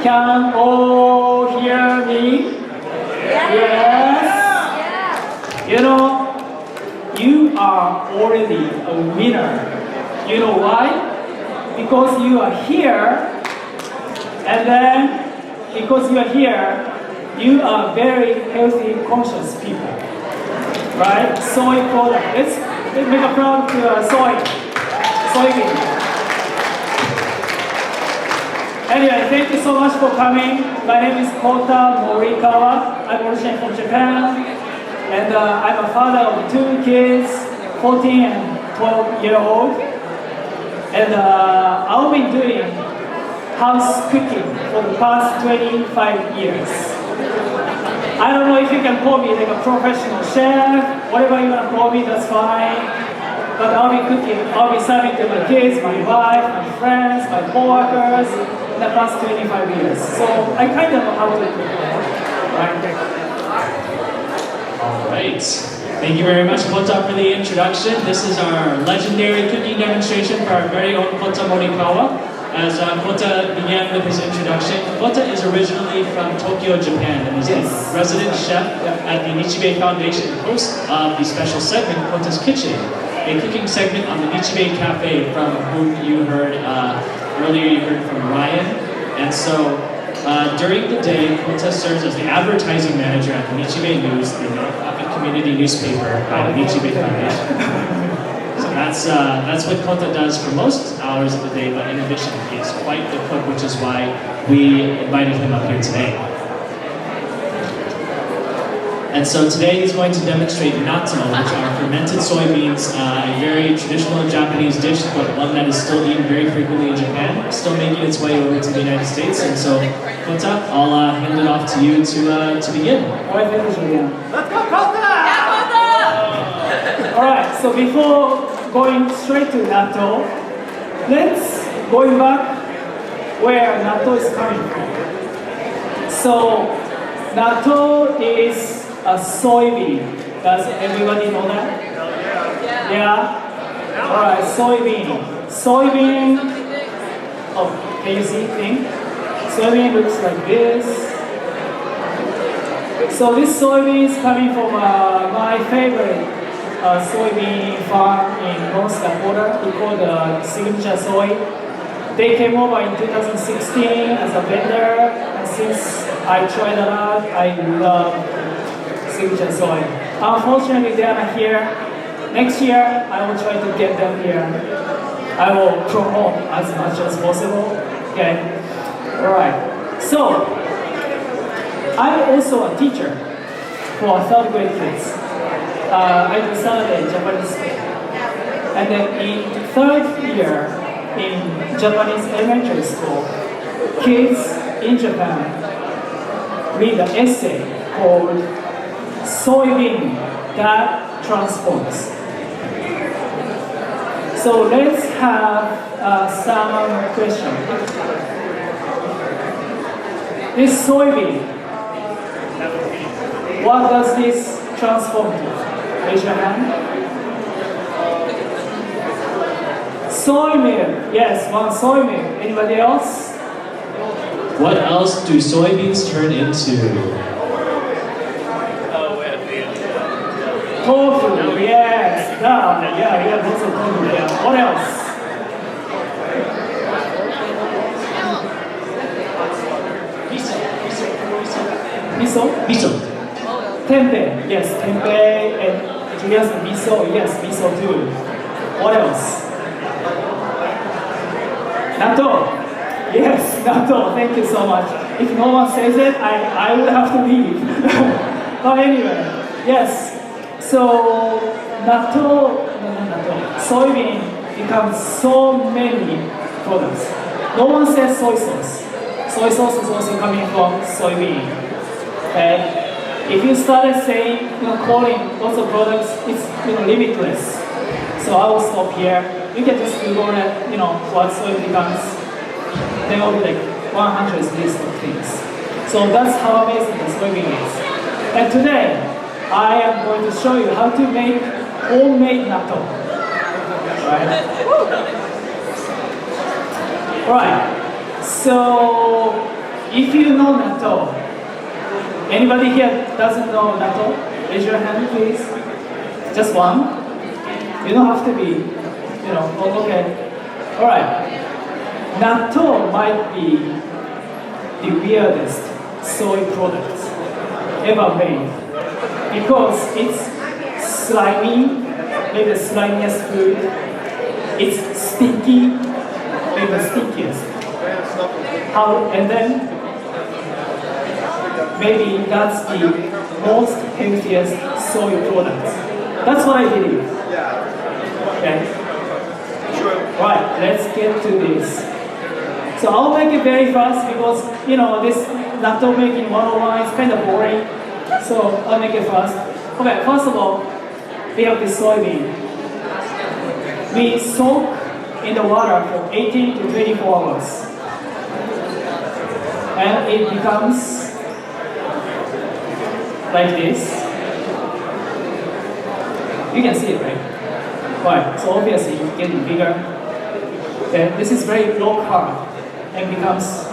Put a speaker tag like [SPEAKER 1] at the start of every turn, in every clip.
[SPEAKER 1] Can all hear me? Yes. You know, you are already a winner. You know why? Because you are here, and then because you are here, you are very healthy, conscious people. Right? Soy product. Let's make a proud to soybean. Anyway, thank you so much for coming. My name is Kota Morikawa. I'm originally from Japan, and I'm a father of 2 kids, 14 and 12-year-old. And I've been doing house cooking for the past 25 years. I don't know if you can call me like a professional chef, whatever you want to call me, that's fine. But I'll be cooking, I'll be serving to my kids, my wife, my friends, my co-workers in the past 25 years. So I kind of know how to cook, right?
[SPEAKER 2] All right. Thank you very much, Kota, for the introduction. This is our legendary cooking demonstration for our very own Kota Morikawa. As Kota began with his introduction, Kota is originally from Tokyo, Japan, and is the resident chef at the Nichibei Foundation, host of the special segment, Kota's Kitchen, a cooking segment on the Nichibei Cafe, from whom you heard earlier, you heard from Ryan. And so during the day, Kota serves as the advertising manager at the Nichibei News, the nonprofit community newspaper by the Nichibei Foundation. So that's what Kota does for most hours of the day, but in addition, he is quite the cook, which is why we invited him up here today. And so today he's going to demonstrate natto, which are fermented soybeans, a very traditional Japanese dish, but one that is still eaten very frequently in Japan, still making its way over to the United States. And so, Kota, I'll hand it off to you to begin.
[SPEAKER 1] Alright, let's begin. Let's go, Kota! Alright, so before going straight to natto, let's going back where natto is coming from. So, natto is a soybean. Does everybody know that? Yeah? Alright, soybean. Soybean, oh, can you see thing? Soybean looks like this. So this soybean is coming from my favorite soybean farm in North Dakota. We call the Signature Soy. They came over in 2016 as a vendor, and since I tried it out, I love Signature Soy. Unfortunately, they are not here. Next year, I will try to get them here. I will promote as much as possible. Okay. All right. So, I'm also a teacher for 3rd grade kids. I do Saturday Japanese school. And then in 3rd year in Japanese elementary school, kids in Japan read an essay called Soybean That Transforms. So let's have some questions. This soybean, what does this transform to? Raise your hand. Soy milk. Yes, one soy milk. Anybody else?
[SPEAKER 2] What else do soybeans turn into?
[SPEAKER 1] Tofu. Yes. Yeah, also tofu. Yeah. What else? Miso?
[SPEAKER 2] Miso.
[SPEAKER 1] Tempeh. Yes, tempeh and yes, miso. Yes, miso too. What else? Natto. Yes, natto. Thank you so much. If no one says it, I will have to leave. But anyway, yes. So soybean becomes so many products. No one says soy sauce. Soy sauce is also coming from soybean. Okay? If you started saying, calling lots of products, it's limitless. So I will stop here. You can just Google it, what soy becomes. There will be like 100 list of things. So that's how amazing the soybean is. And today, I am going to show you how to make homemade natto. Right? So if you know natto, anybody here doesn't know natto? Raise your hand, please. Just one. You don't have to be, oh, okay. All right. Natto might be the weirdest soy product ever made because it's slimy, maybe the slimiest food. It's sticky, maybe the stickiest. And then maybe that's the most healthiest soy product. That's what I believe. Okay. Right, let's get to this. So I'll make it very fast because this natto making 101 is kind of boring. So I'll make it fast. Okay, first of all, we have this soybean. We soak in the water for 18 to 24 hours. And it becomes like this. You can see it, right? Right, so obviously it's getting bigger. And this is very low carb and becomes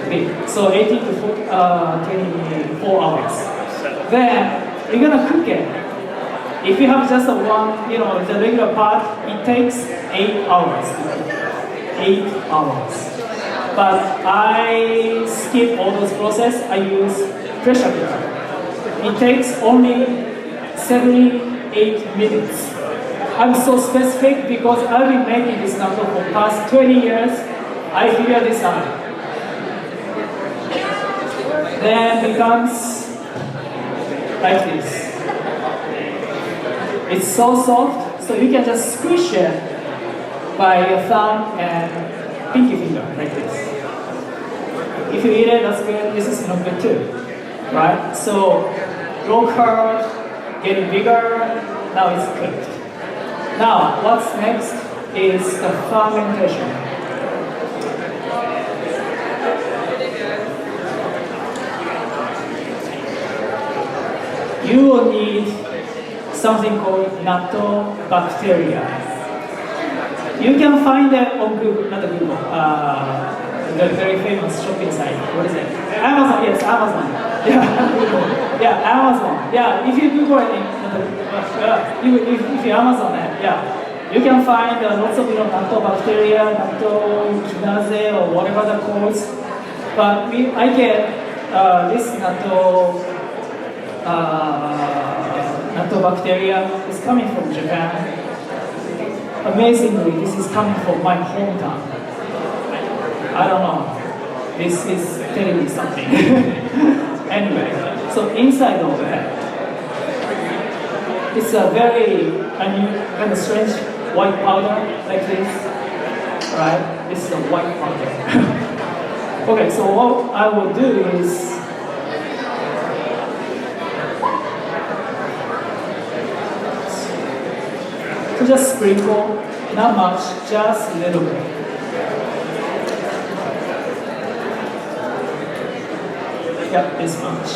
[SPEAKER 1] big. So 18 to 24 hours. Then you're gonna cook it. If you have just one, the regular pot, it takes 8 hours. 8 hours. But I skip all those process. I use pressure cooker. It takes only 78 minutes. I'm so specific because I've been making this natto for the past 20 years. I figured this out. Then becomes like this. It's so soft, so you can just squish it by your thumb and pinky finger, like this. If you eat it, that's good. This is not good too, right? So low carb, getting bigger. Now it's cooked. Now, what's next is the fermentation. You will need something called natto bacteria. You can find that on Google, not Google, the very famous shopping site. What is it? Amazon, yes, Amazon. Yeah, yeah, Amazon. Yeah, if you Google it, if you Amazon it, yeah, you can find lots of natto bacteria, natto kinase, or whatever the calls. But I get this natto bacteria is coming from Japan. Amazingly, this is coming from my hometown. I don't know. This is telling me something. Anyway, so inside of it, it's a very kind of strange white powder like this. Right? This is a white powder. Okay, so what I will do is to just sprinkle, not much, just a little bit. Yep, this much.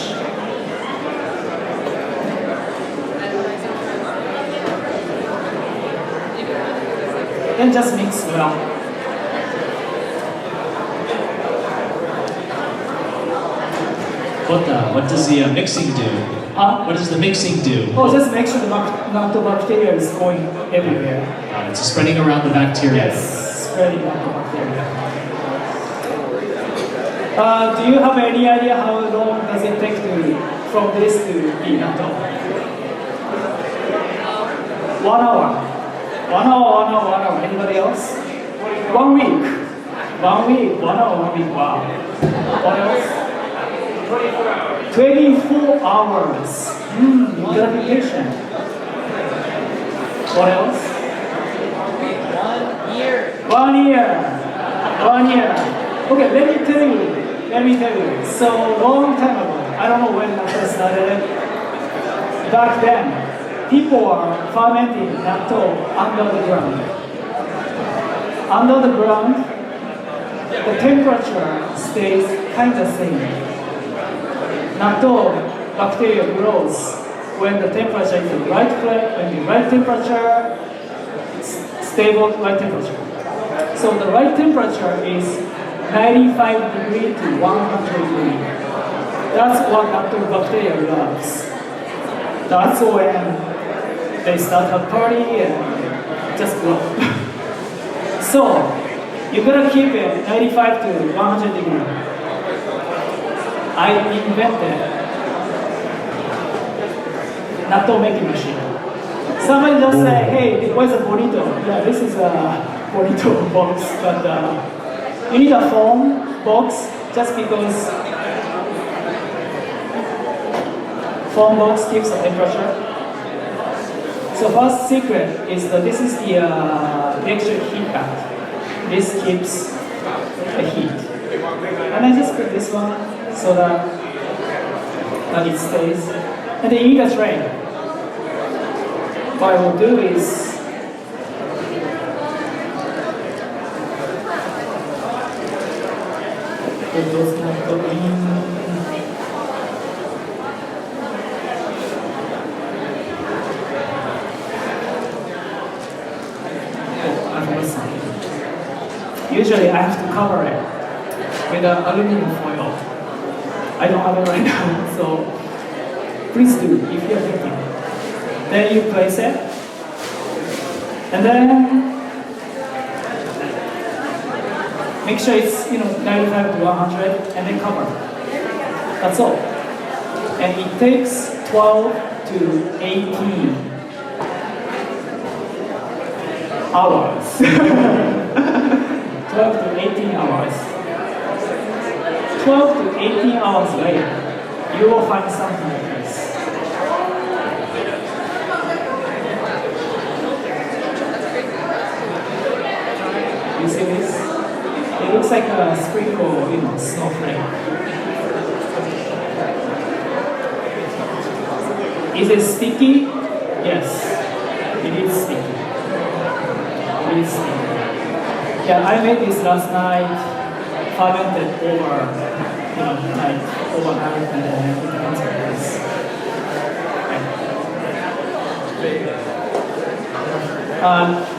[SPEAKER 1] Then just mix well.
[SPEAKER 2] What does the mixing do?
[SPEAKER 1] Huh?
[SPEAKER 2] What does the mixing do?
[SPEAKER 1] Oh, just make sure the natto bacteria is going everywhere.
[SPEAKER 2] It's spreading around the bacteria.
[SPEAKER 1] Yes, spreading natto bacteria. Do you have any idea how long does it take from this to be natto? 1 hour. 1 hour, 1 hour, 1 hour. Anybody else? 1 week. 1 week, 1 hour, 1 week. Wow. What else? 24 hours. You gotta be patient. What else?
[SPEAKER 3] 1 year.
[SPEAKER 1] 1 year. 1 year. Okay, let me tell you. So long time ago, I don't know when natto started. Back then, people were fermenting natto under the ground. Under the ground, the temperature stays kind of same. Natto bacteria grows when the temperature is the right place, when the right temperature, stable right temperature. So the right temperature is 95 degree to 100 degree. That's what natto bacteria loves. That's when they start a party and just go. So, you're gonna keep it 95 to 100 degree. I invented natto making machine. Somebody just say, hey, where's a burrito? Yeah, this is a burrito box, but you need a foam box just because foam box keeps the temperature. So first secret is that this is the extra heat pad. This keeps the heat. And I just put this one so that it stays. And then you need a tray. What I will do is put those natto in. Usually I have to cover it with an aluminum foil. I don't have it right now, so please do if you're thinking. Then you place it, and then make sure it's 95 to 100, and then cover. That's all. And it takes 12 to 18 hours. 12 to 18 hours. 12 to 18 hours later, you will find something like this. You see this? It looks like a sprinkle, snowflake. Is it sticky? Yes, it is sticky. It is sticky. Yeah, I made this last night, fermented overnight, and then it becomes like this.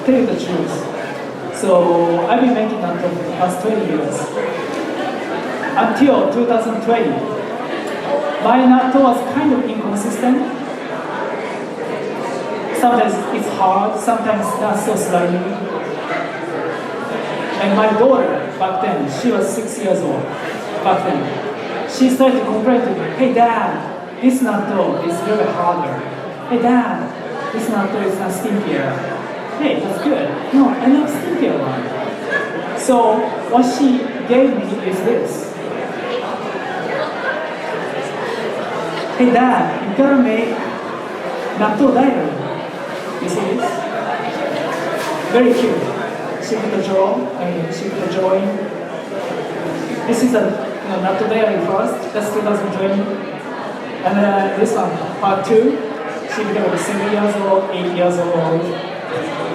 [SPEAKER 1] Tell you the truth. So I've been making natto for the past 20 years. Until 2020, my natto was kind of inconsistent. Sometimes it's hard, sometimes not so slimy. And my daughter, back then, she was 6 years old, back then. She started to complain to me, hey dad, this natto is really harder. Hey dad, this natto is not stinkier. Hey, that's good. No, I love stinkier one. So what she gave me is this. Hey dad, you gotta make natto diary. You see this? Very cute. She put the drawing. This is a natto diary first. That's 2020. And then this one, part 2. She became 7 years old, 8 years old.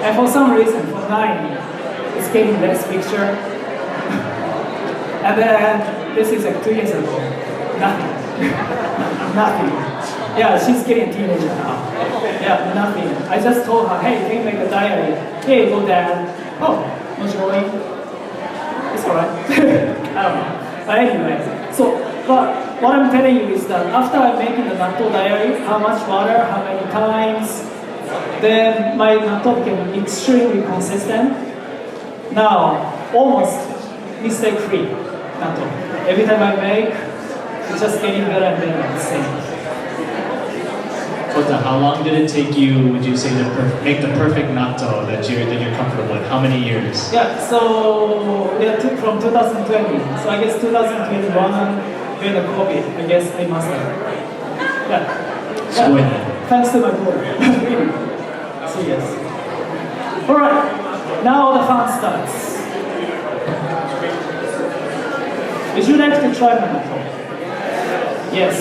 [SPEAKER 1] And for some reason, for 9, it's getting less picture. And then this is like 2 years ago. Nothing. Nothing. Yeah, she's getting a teenager now. Yeah, nothing. I just told her, hey, can you make a diary? Here you go, dad. Oh, no drawing. It's alright. I don't know. But anyway, so what I'm telling you is that after I'm making the natto diary, how much water, how many times, then my natto became extremely consistent. Now, almost mistake-free natto. Every time I make, it's just getting better and better at the same.
[SPEAKER 2] Kota, how long did it take you, would you say, to make the perfect natto that you're comfortable with? How many years?
[SPEAKER 1] Yeah, so from 2020. So I guess 2021, during the COVID, I guess I must have. Yeah. Thanks to my daughter. So yes. Alright, now the fun starts. Would you like to try my natto? Yes.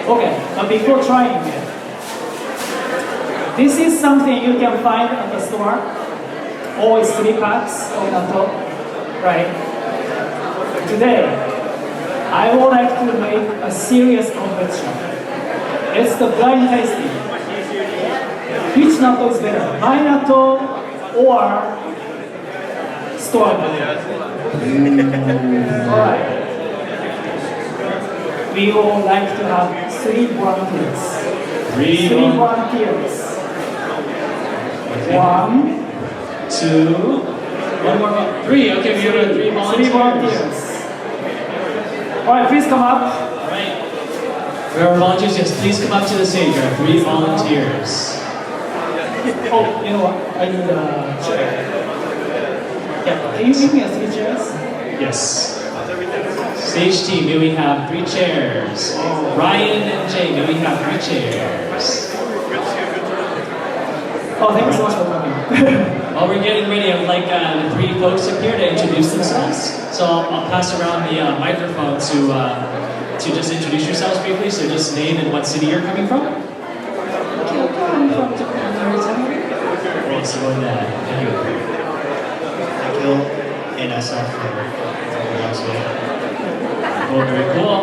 [SPEAKER 1] Okay, but before trying it, this is something you can find at the store. Always 3 packs of natto, right? Today, I would like to make a serious competition. It's the blind tasting. Which natto is better? My natto or store. Alright. We would like to have 3 volunteers. 3 volunteers.
[SPEAKER 2] Okay.
[SPEAKER 1] 1,
[SPEAKER 2] 2, 1 more, 3. Okay, we have 3 volunteers.
[SPEAKER 1] 3 volunteers. Alright, please come up.
[SPEAKER 2] Alright. Where are volunteers? Yes, please come up to the stage. There are 3 volunteers.
[SPEAKER 1] Oh, you know what? I need a chair. Yeah, can you give me a 3 chairs?
[SPEAKER 2] Yes. Stage team, may we have 3 chairs? Ryan and Jay, may we have 3 chairs?
[SPEAKER 1] Oh, thank you so much for coming.
[SPEAKER 2] While we're getting ready, I would like the 3 folks up here to introduce themselves. So I'll pass around the microphone to just introduce yourselves briefly. So just name and what city you're coming from.
[SPEAKER 1] Okay, I'm from Japan.
[SPEAKER 2] Great, so go ahead. Thank you.
[SPEAKER 3] Akil and Asaf from
[SPEAKER 2] Cool, very cool.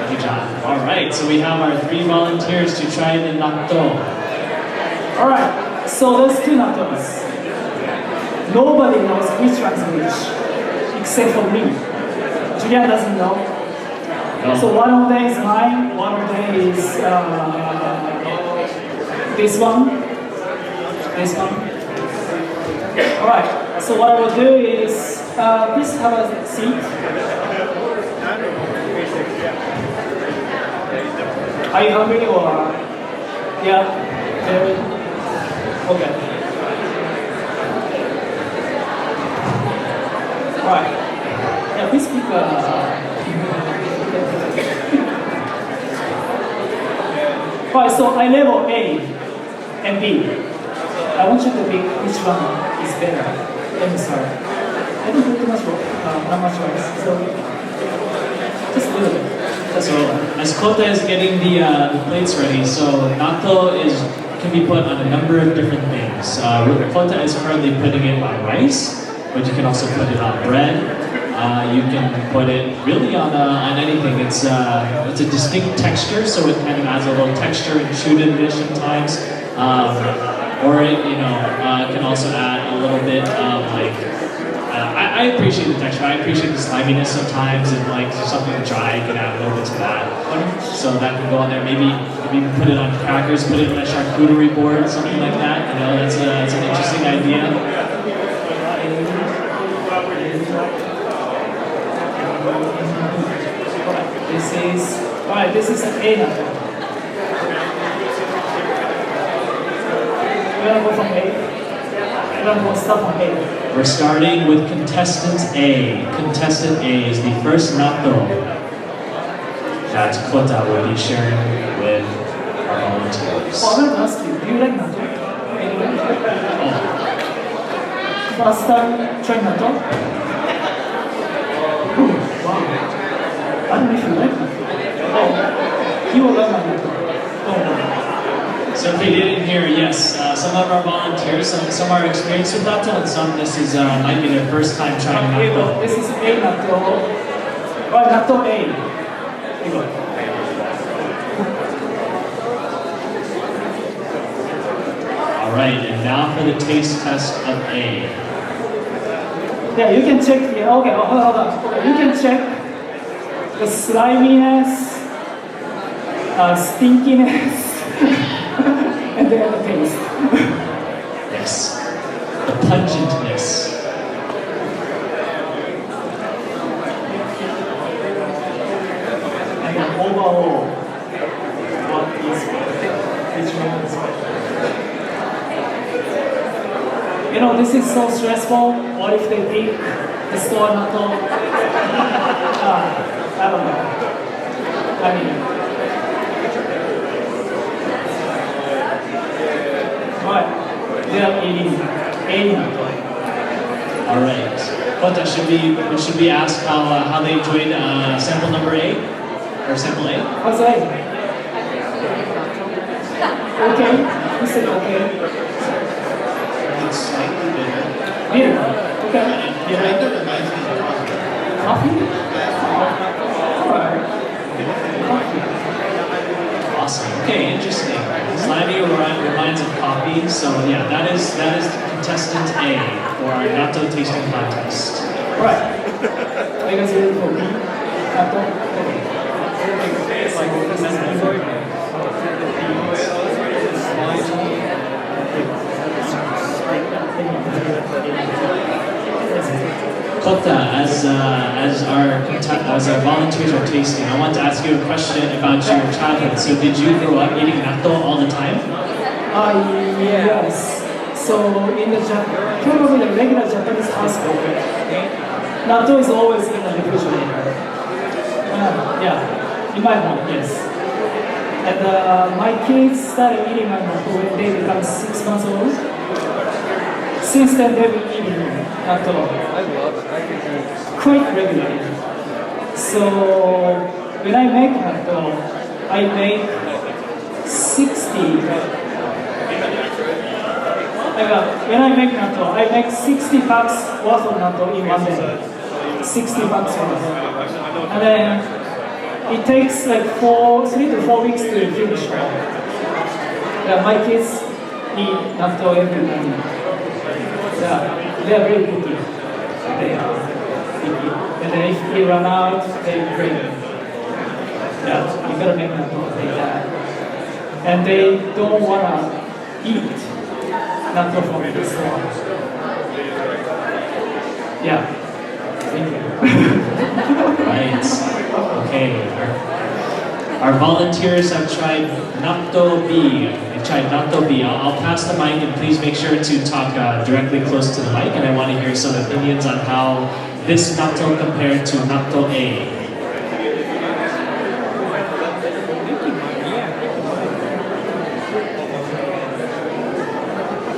[SPEAKER 2] Good job. All right, so we have our 3 volunteers to try the natto.
[SPEAKER 1] Alright, so there's 2 nattos. Nobody knows which one's which, except for me. Julian doesn't know.
[SPEAKER 2] No.
[SPEAKER 1] So one of them is mine, one of them is this one. This one. Alright, so what I will do is, please have a seat. Are you hungry or? Yeah, very. Okay. Alright. Yeah, please keep Alright, so I level A and B. I want you to pick which one is better. Let me start. I don't put too much work, not much rice. So just a little bit.
[SPEAKER 2] So as Kota is getting the plates ready, so natto can be put on a number of different things. Kota is currently putting it on rice, but you can also put it on bread. You can put it really on anything. It's a distinct texture, so it kind of adds a little texture and chew-to-ish sometimes. Or it, can also add a little bit of like. I appreciate the texture. I appreciate the sliminess sometimes, and like something dry can add a little bit to that. So that can go on there. Maybe put it on crackers, put it on a charcuterie board, something like that. That's an interesting idea.
[SPEAKER 1] This is an A natto. We're gonna go from A. We're gonna go start from A.
[SPEAKER 2] We're starting with contestant A. Contestant A is the first natto that Kota will be sharing with our volunteers.
[SPEAKER 1] Oh, I'm gonna ask you, do you like natto? First time trying natto? Ooh, wow. I don't know if you like natto. Oh, you will like natto. Oh,
[SPEAKER 2] So if you didn't hear, yes, some of our volunteers, some are experienced with natto, and some this is might be their first time trying
[SPEAKER 1] here you go.
[SPEAKER 2] natto.
[SPEAKER 1] This is A natto. Right, natto A. Here you go.
[SPEAKER 2] All right, and now for the taste test of A.
[SPEAKER 1] Yeah, you can check the, okay, hold on. You can check the sliminess, stinkiness, and then the taste.
[SPEAKER 2] Yes, the pungentness.
[SPEAKER 1] And then overall, what is which one is better? This is so stressful. What if they pick the store natto? I don't know. I mean, right. They are eating A natto.
[SPEAKER 2] All right. Kota, should we ask how they enjoyed sample number A or sample A?
[SPEAKER 1] How's that? Okay. You said okay.
[SPEAKER 3] It's slightly bitter.
[SPEAKER 1] Bitter. Okay.
[SPEAKER 3] Yeah, it reminds me of coffee.
[SPEAKER 1] Coffee? Alright. Coffee.
[SPEAKER 2] Awesome. Okay, interesting. Slimy reminds of coffee. So yeah, that is contestant A for our natto tasting contest.
[SPEAKER 1] Right. Are you guys ready for me? Natto? Okay.
[SPEAKER 2] Kota, as our volunteers are tasting, I want to ask you a question about your childhood. So did you grow up eating natto all the time?
[SPEAKER 1] Yes. So in the probably the regular Japanese household, natto is always in the refrigerator. Yeah, in my home, yes. And my kids started eating my natto when they become 6 months old. Since then, they've been eating natto quite regularly. So when I make natto, I make 60. When I make natto, I make 60 packs worth of natto in one day. 60 packs worth. And then it takes like 3 to 4 weeks to finish. Yeah, my kids eat natto every morning. Yeah, they are very picky. They are picky. And then if we run out, they bring it. Yeah, you gotta make natto like that. And they don't wanna eat natto from the store. Yeah. Thank you.
[SPEAKER 2] Right. Okay. Our volunteers have tried natto B. They've tried natto B. I'll pass the mic and please make sure to talk directly close to the mic. And I want to hear some opinions on how this natto compared to natto A.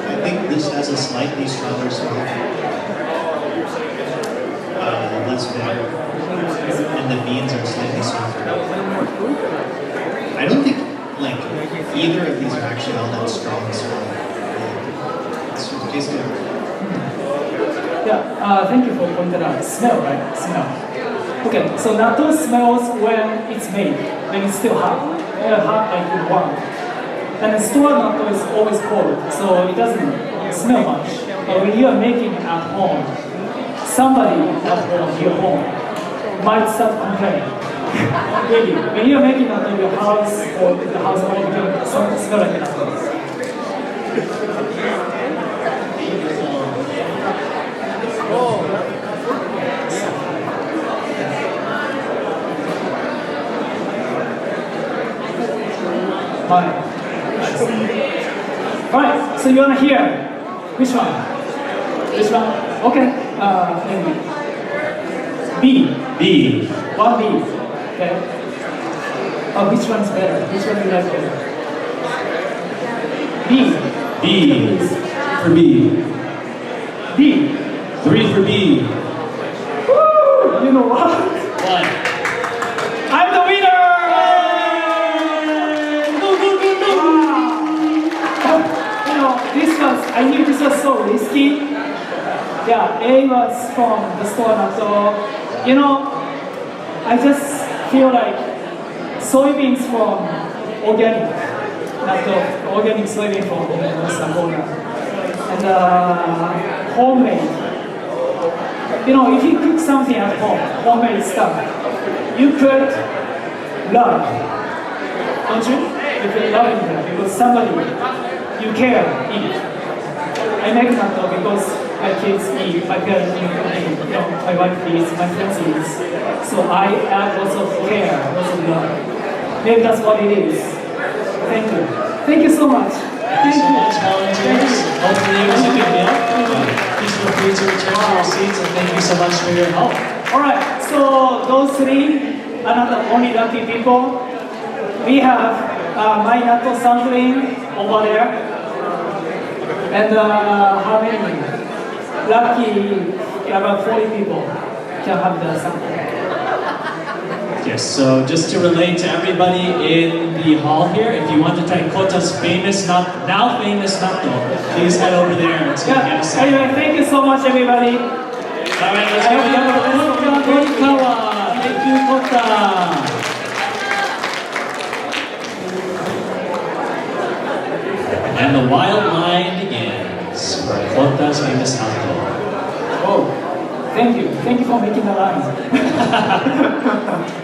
[SPEAKER 3] I think this has a slightly stronger smell. Less bitter. And the beans are slightly softer. I don't think like either of these are actually all that strong smell. It's tastes good.
[SPEAKER 1] Yeah, thank you for pointing out. Smell, right? Smell. Okay, so natto smells when it's made, when it's still hot. Hot like you want. And the store natto is always cold, so it doesn't smell much. But when you are making it at home, somebody at home, your home, might start complaining. Really, when you're making natto in your house or in the house, you can smell like natto. Alright, so you wanna hear which one? This one? Okay. B.
[SPEAKER 2] B.
[SPEAKER 1] One B. Okay. Oh, which one's better? Which one do you like better? B.
[SPEAKER 2] B. For B.
[SPEAKER 1] B.
[SPEAKER 2] 3 for B.
[SPEAKER 1] Woo! You know what?
[SPEAKER 2] What?
[SPEAKER 1] I'm the winner! You know, this I knew this was so risky. Yeah, A was from the store natto. You know, I just feel like soybeans from organic natto, organic soybean from North Dakota, and homemade. You know, if you cook something at home, homemade stuff, you could love, don't you? You could love it because somebody you care eat. I make natto because my kids eat, my parents eat, you know, my wife eats, my friends eat. So I add lots of care, lots of love. Maybe that's what it is. Thank you. Thank you so much.
[SPEAKER 2] Thank you so much, volunteers. Hopefully it was a good meal. Please feel free to return to your seats and thank you so much for your help.
[SPEAKER 1] Alright, so those three are not the only lucky people. We have my natto sampling over there. And how many? Lucky, about 40 people can have the sample.
[SPEAKER 2] Yes, so just to relate to everybody in the hall here, if you want to try Kota's famous, now famous natto, please head over there to get a sample.
[SPEAKER 1] Anyway, thank you so much, everybody.
[SPEAKER 2] Alright, let's give it up for Morikawa. Thank you, Kota. the wild line begins for Kota's famous Natto.
[SPEAKER 1] Oh, thank you. Thank you for making the line.